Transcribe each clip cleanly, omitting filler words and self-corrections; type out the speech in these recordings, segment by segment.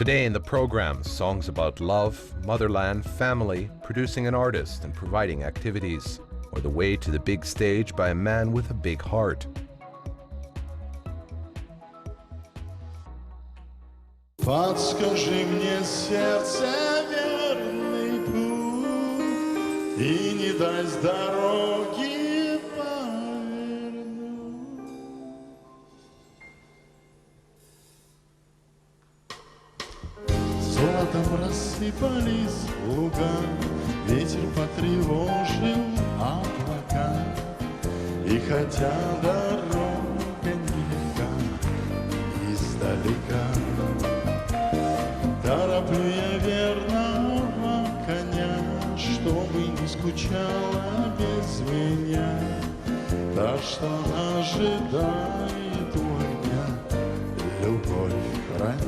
Today in the program, songs about love, motherland, family, producing an artist and providing activities, or the way to the big stage by a man with a big heart. Подскажи мне, сердце, верный путь, и не дай с дороги повернуть. Золотом рассыпались луга, ветер потревожил облака, и хотя дорога нелегка издалека, тороплю я верного коня, чтобы не скучала без меня, та, что ожидает у огня, любовь храня.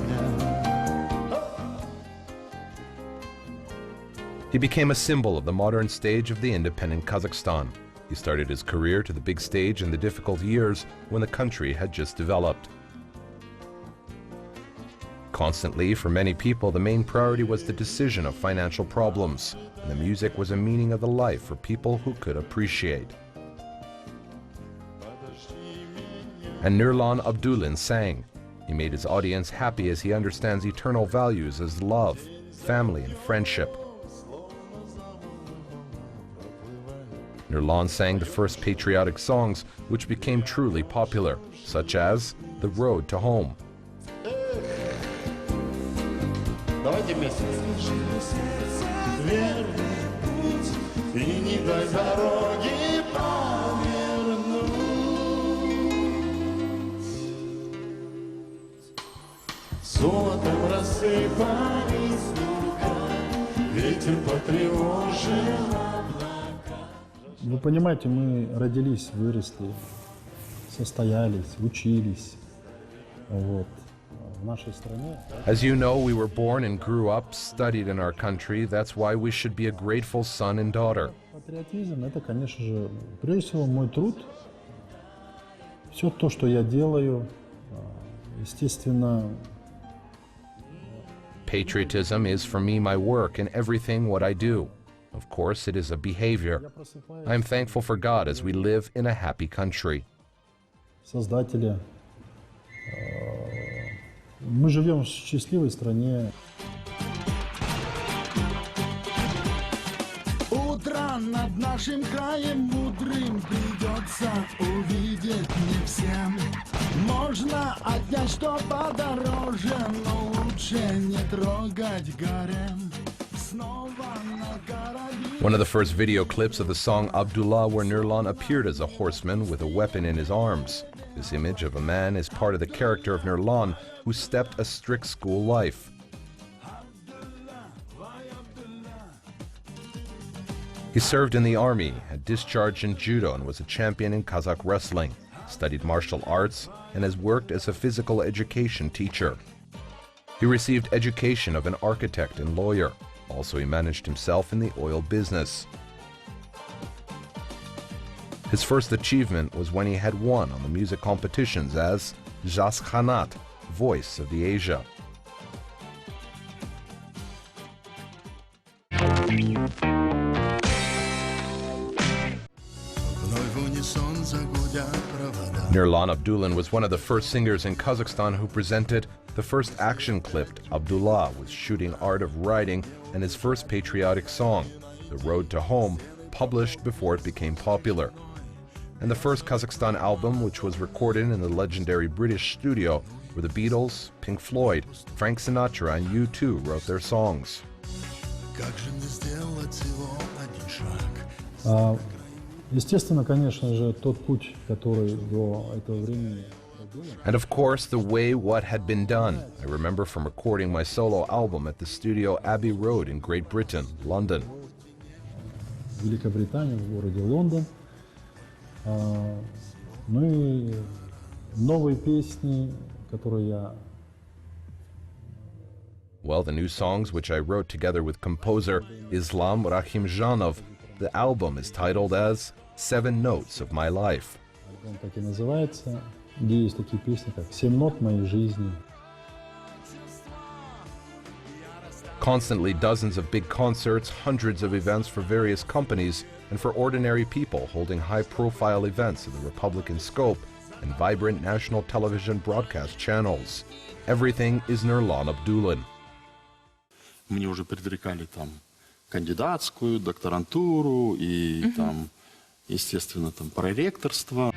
He became a symbol of the modern stage of the independent Kazakhstan. He started his career to the big stage in the difficult years when the country had just developed. Constantly, for many people, the main priority was the decision of financial problems, and the music was a meaning of the life for people who could appreciate. And Nurlan Abdullin sang. He made his audience happy as he understands eternal values as love, family, and friendship. Nurlan sang the first patriotic songs which became truly popular, such as The Road to Home. Давайте вместе. Верный путь, и не дай дороги повернуть. Золотом рассыпались луга, ветер потревожил облака. Вы понимаете, мы родились, выросли, состоялись, учились. Вот. As you know, we were born and grew up, studied in our country. That's why we should be a grateful son and daughter. Патриотизм — это, конечно же, прежде всего мой труд. Все то, что я делаю, естественно. Patriotism is for me my work and everything what I do. Of course, it is a behavior. I am thankful for God as we live in a happy country. Создателя. Мы живем в счастливой стране. Утро над нашим краем мудрым придется увидеть не всем. Можно отнять, что подороже, но лучше не трогать гарем. One of the first video clips of the song Abdullah, where Nurlan appeared as a horseman with a weapon in his arms. This image of a man is part of the character of Nurlan, who stepped a strict school life. He served in the army, had discharged in judo and was a champion in Kazakh wrestling, studied martial arts, and has worked as a physical education teacher. He received education of an architect and lawyer. Also, he managed himself in the oil business. His first achievement was when he had won on the music competitions as Jas Khanat, Voice of the Asia. Nurlan Abdullin was one of the first singers in Kazakhstan who presented the first action clip, Abdullah, with shooting art of riding, and his first patriotic song, The Road to Home, published before it became popular. And the first Kazakhstan album, which was recorded in the legendary British studio where the Beatles, Pink Floyd, Frank Sinatra, and U2 wrote their songs. Естественно, конечно же, тот путь, который до этого времени. And of course, the way what had been done. I remember from recording my solo album at the studio Abbey Road in Great Britain, London. В Великобритании, в городе Лондон. Ну и новые песни, которые я. Well, the new songs which I wrote together with composer Islam Rahimjanov. The album is titled as 7 Notes of My Life. Альбом так и называется, где есть такие песни, как «7 нот моей жизни». Constantly dozens of big concerts, hundreds of events for various companies, and for ordinary people holding high-profile events of the Republican scope, and vibrant national television broadcast channels. Everything is Nurlan Abdulin. Мне уже предрекали там кандидатскую, докторантуру и там, естественно, там проректорство.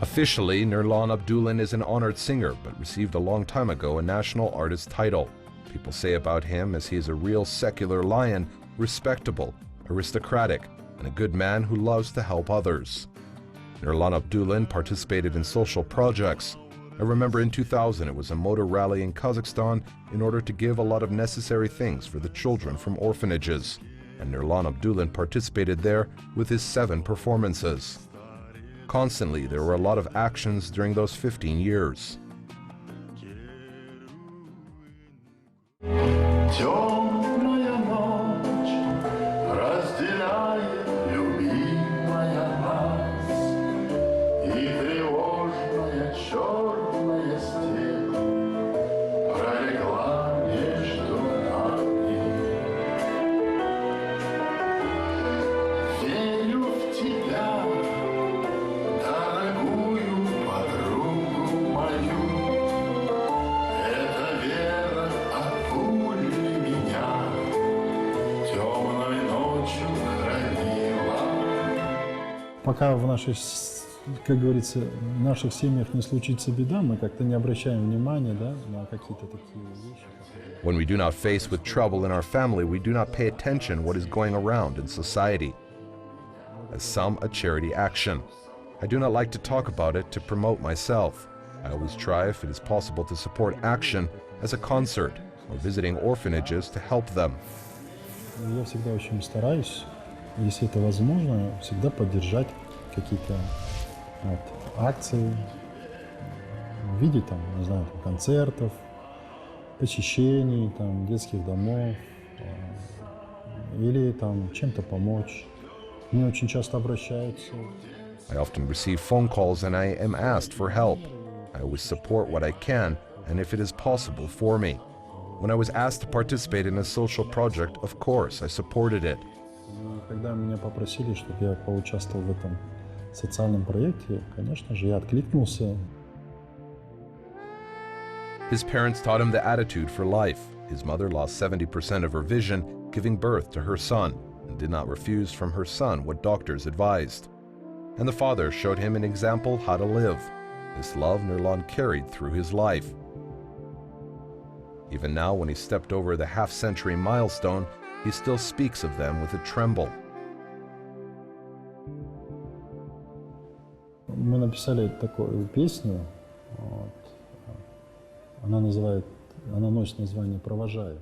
Officially, Nurlan Abdulin is an honored singer, but received a long time ago a national artist title. People say about him as he is a real secular lion, respectable, aristocratic, and a good man who loves to help others. Nurlan Abdulin participated in social projects. I remember in 2000 it was a motor rally in Kazakhstan in order to give a lot of necessary things for the children from orphanages. And Nurlan Abdulin participated there with his 7 performances. Constantly, there were a lot of actions during those 15 years. Темная ночь разделяет любимая нас, и тревожная черная степь пролегла между нами. Верю в тебя, дорогую подругу мою, эта вера от пули меня темной ночью хранила. Пока в нашей, как говорится, в наших семьях не случится беда, мы как-то не обращаем внимания, да, на какие-то такие вещи. When we do not face with trouble in our family, we do not pay attention what is going around in society. As some a charity action. I do not like to talk about it to promote myself. I always try, if it is possible, to support action as a concert or visiting orphanages to help them. Я всегда очень стараюсь, если это возможно, всегда поддержать какие-то вот акции в виде там, не знаю, там, концертов, посещений там, детских домов или там чем-то помочь. Мне очень часто обращаются. I often receive phone calls and I am asked for help. I always support what I can and if it is possible for me. When I was asked to participate in a social project, of course, I supported it. И когда меня попросили, чтобы я поучаствовал в этом социальном проекте, конечно же, я откликнулся. His parents taught him the attitude for life. His mother lost 70% of her vision, giving birth to her son, and did not refuse from her son what doctors advised. And the father showed him an example how to live. This love Nurlan carried through his life. Even now, when he stepped over the half-century milestone, he still speaks of them with a tremble. Мы написали такую песню, вот, она носит название «Провожаю».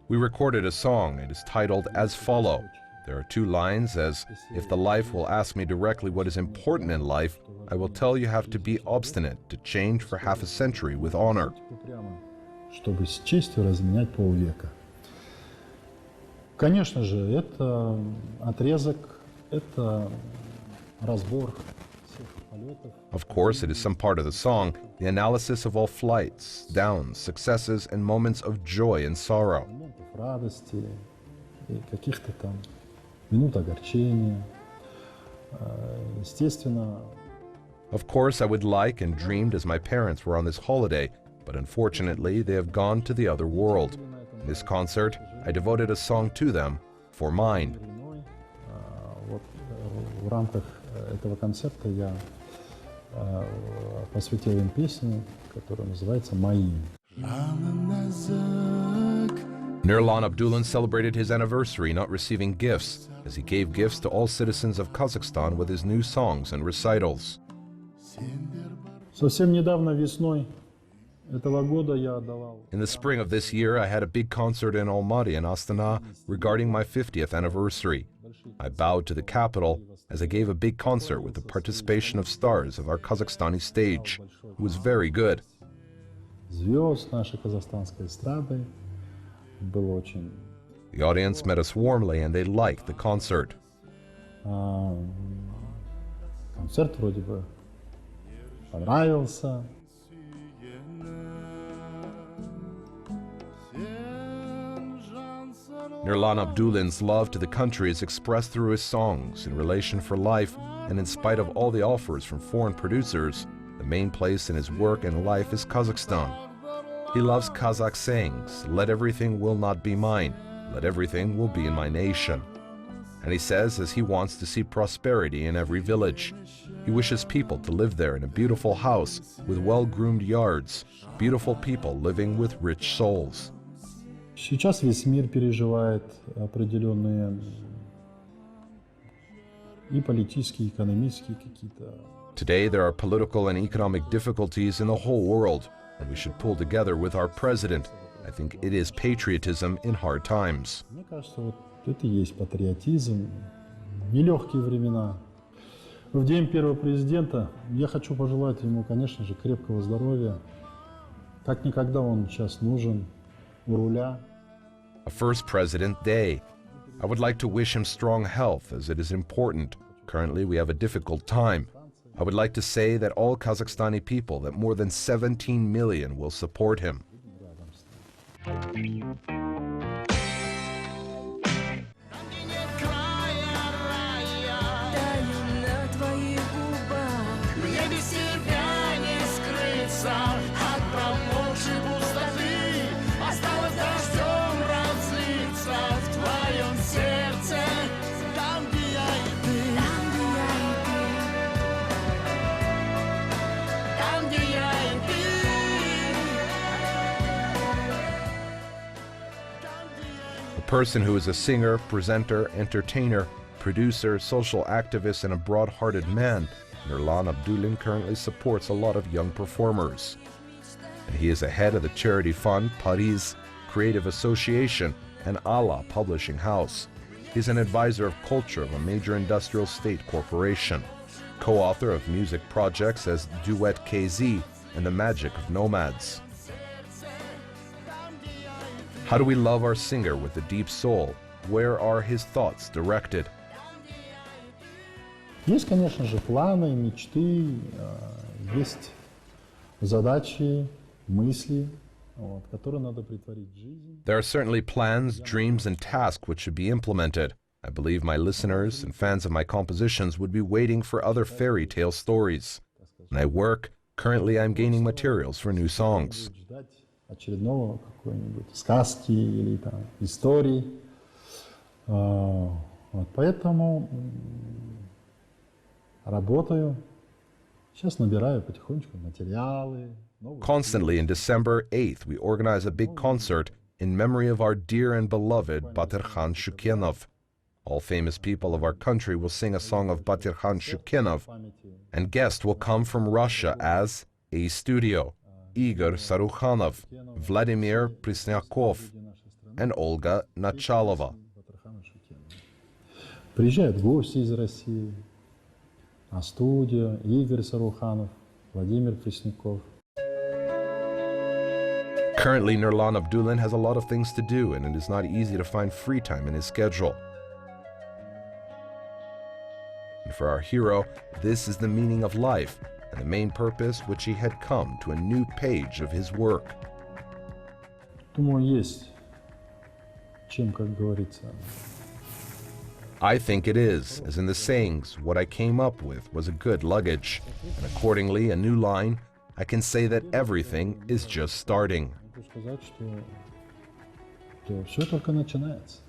We recorded a song. It is titled As Follow. There are 2 lines as, if the life will ask me directly what is important in life, I will tell you have to be obstinate to change for half a century with honor. Чтобы с честью разменять полвека. Конечно же, это отрезок, это разбор всех полетов. Of course, it is some part of the song, the analysis of all flights, downs, successes, and moments of joy and sorrow. Моментов радости, и каких-то там минут огорчения. Естественно. Of course, I would like and dreamed as my parents were on this holiday, but unfortunately, they have gone to the other world. In this concert, I devoted a song to them, for mine. Вот в рамках этого концерта я посвятил им песню, которая называется «Моим». Nurlan Abdulin celebrated his anniversary not receiving gifts, as he gave gifts to all citizens of Kazakhstan with his new songs and recitals. Совсем недавно весной этого года я отдавал. In the spring of this year, I had a big concert in Almaty and Astana regarding my 50th anniversary. I bowed to the capital as I gave a big concert with the participation of stars of our Kazakhstani stage. It was very good. Звезд нашей казахстанской эстрады было очень. The audience met us warmly and they liked the concert. Концерт вроде бы понравился. Nurlan Abdullin's love to the country is expressed through his songs, In Relation for Life, and in spite of all the offers from foreign producers, the main place in his work and life is Kazakhstan. He loves Kazakh sayings, "Let everything will not be mine, let everything will be in my nation." And he says as he wants to see prosperity in every village. He wishes people to live there in a beautiful house with well-groomed yards, beautiful people living with rich souls. Сейчас весь мир переживает определенные и политические, и экономические какие-то. Today there are political and economic difficulties in the whole world, and we should pull together with our president. I think it is patriotism in hard times. Мне кажется, вот это и есть патриотизм. Нелегкие времена. В день первого президента я хочу пожелать ему, конечно же, крепкого здоровья. Как никогда он сейчас нужен у руля. A first President Day. I would like to wish him strong health, as it is important. Currently we have a difficult time. I would like to say that all Kazakhstani people, that more than 17 million, will support him. A person who is a singer, presenter, entertainer, producer, social activist, and a broad-hearted man, Nurlan Abdullin currently supports a lot of young performers. And he is the head of the charity fund Paris Creative Association and Allah Publishing House. He's an advisor of culture of a major industrial state corporation, co-author of music projects as Duet KZ and The Magic of Nomads. How do we love our singer with a deep soul? Where are his thoughts directed? Есть, конечно же, планы, мечты, есть задачи, мысли, которые надо претворить в жизнь. There are certainly plans, dreams, and tasks which should be implemented. I believe my listeners and fans of my compositions would be waiting for other fairy tale stories. When I work, currently I'm gaining materials for new songs. Очередного какой-нибудь сказки или там истории. Поэтому работаю. Сейчас набираю потихонечку материалы. Constantly, in December 8th, we organize a big concert in memory of our dear and beloved Batirkhan Shukenov. All famous people of our country will sing a song of Batirkhan Shukenov, and guests will come from Russia as A Studio, Igor Sarukhanov, Vladimir Prisnyakov, and Olga Nachalova. Приезжают гости из России, А Студия, Игорь Саруханов, Владимир Пресняков. Currently, Nurlan Abdullin has a lot of things to do, and it is not easy to find free time in his schedule. And for our hero, this is the meaning of life, and the main purpose which he had come to a new page of his work. Думаю, есть чем, как говорится. I think it is, as in the sayings, what I came up with was a good luggage, and accordingly, a new line, I can say that everything is just starting. Могу сказать, что все только начинается.